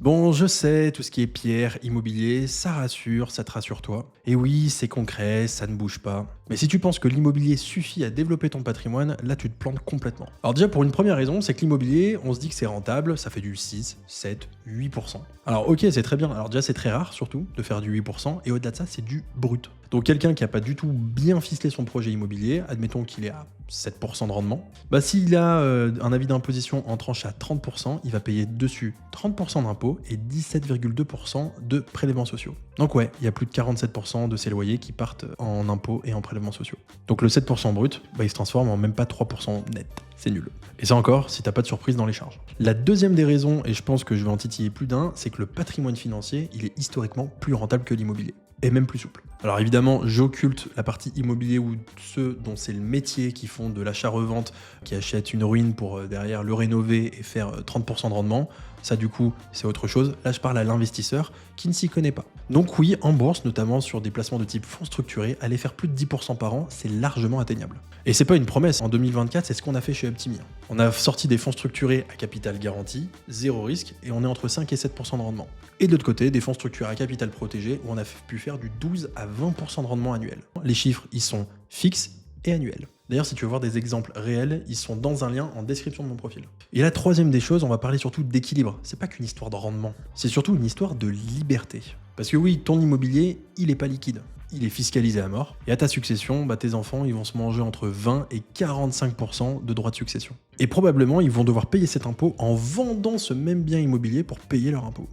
Bon, je sais, tout ce qui est pierre, immobilier, ça rassure, ça te rassure toi. Et oui, c'est concret, ça ne bouge pas. Mais si tu penses que l'immobilier suffit à développer ton patrimoine, là tu te plantes complètement. Alors déjà pour une première raison, c'est que l'immobilier, on se dit que c'est rentable, ça fait du 6, 7, 8%. Alors ok, c'est très bien. Alors déjà c'est très rare surtout de faire du 8%, et au-delà de ça c'est du brut. Donc quelqu'un qui n'a pas du tout bien ficelé son projet immobilier, admettons qu'il est à 7% de rendement, bah s'il a un avis d'imposition en tranche à 30%, il va payer dessus 30% d'impôts et 17,2% de prélèvements sociaux. Donc ouais, il y a plus de 47% de ses loyers qui partent en impôts et en prélèvements sociaux. Donc le 7% brut, bah il se transforme en même pas 3% net. C'est nul. Et ça encore, si t'as pas de surprise dans les charges. La deuxième des raisons, et je pense que je vais en titiller plus d'un, c'est que le patrimoine financier, il est historiquement plus rentable que l'immobilier. Et même plus souple. Alors évidemment, j'occulte la partie immobilier ou ceux dont c'est le métier qui font de l'achat-revente, qui achètent une ruine pour derrière le rénover et faire 30% de rendement. Ça du coup, c'est autre chose. Là, je parle à l'investisseur qui ne s'y connaît pas. Donc oui, en bourse, notamment sur des placements de type fonds structurés, aller faire plus de 10% par an, c'est largement atteignable. Et c'est pas une promesse, en 2024, c'est ce qu'on a fait chez Optimi. On a sorti des fonds structurés à capital garanti, zéro risque, et on est entre 5 et 7% de rendement. Et de l'autre côté, des fonds structurés à capital protégé, où on a pu faire du 12 à 20% de rendement annuel. Les chiffres, ils sont fixes et annuels. D'ailleurs, si tu veux voir des exemples réels, ils sont dans un lien en description de mon profil. Et la troisième des choses, on va parler surtout d'équilibre. C'est pas qu'une histoire de rendement, c'est surtout une histoire de liberté. Parce que oui, ton immobilier, il est pas liquide. Il est fiscalisé à mort. Et à ta succession, bah, tes enfants, ils vont se manger entre 20 et 45% de droits de succession. Et probablement, ils vont devoir payer cet impôt en vendant ce même bien immobilier pour payer leur impôt.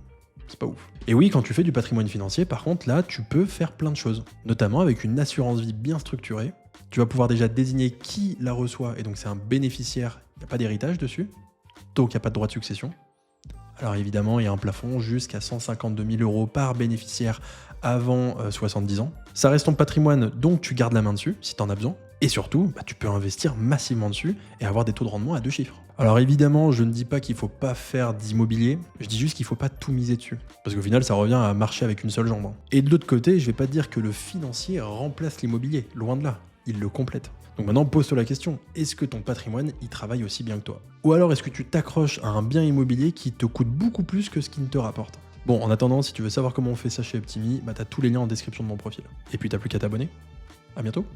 C'est pas ouf. Et oui, quand tu fais du patrimoine financier, par contre, là, tu peux faire plein de choses. Notamment avec une assurance vie bien structurée. Tu vas pouvoir déjà désigner qui la reçoit, et donc c'est un bénéficiaire, il n'y a pas d'héritage dessus, donc il n'y a pas de droit de succession. Alors évidemment, il y a un plafond jusqu'à 152 000 € par bénéficiaire avant 70 ans. Ça reste ton patrimoine, donc tu gardes la main dessus si tu en as besoin. Et surtout, bah, tu peux investir massivement dessus et avoir des taux de rendement à 2 chiffres. Alors évidemment, je ne dis pas qu'il ne faut pas faire d'immobilier, je dis juste qu'il ne faut pas tout miser dessus. Parce qu'au final, ça revient à marcher avec une seule jambe. Et de l'autre côté, je ne vais pas te dire que le financier remplace l'immobilier, loin de là. Il le complète. Donc maintenant, pose-toi la question, est-ce que ton patrimoine, il travaille aussi bien que toi? Ou alors est-ce que tu t'accroches à un bien immobilier qui te coûte beaucoup plus que ce qu'il ne te rapporte? Bon, en attendant, si tu veux savoir comment on fait ça chez Optimi, bah t'as tous les liens en description de mon profil. Et puis t'as plus qu'à t'abonner. À bientôt.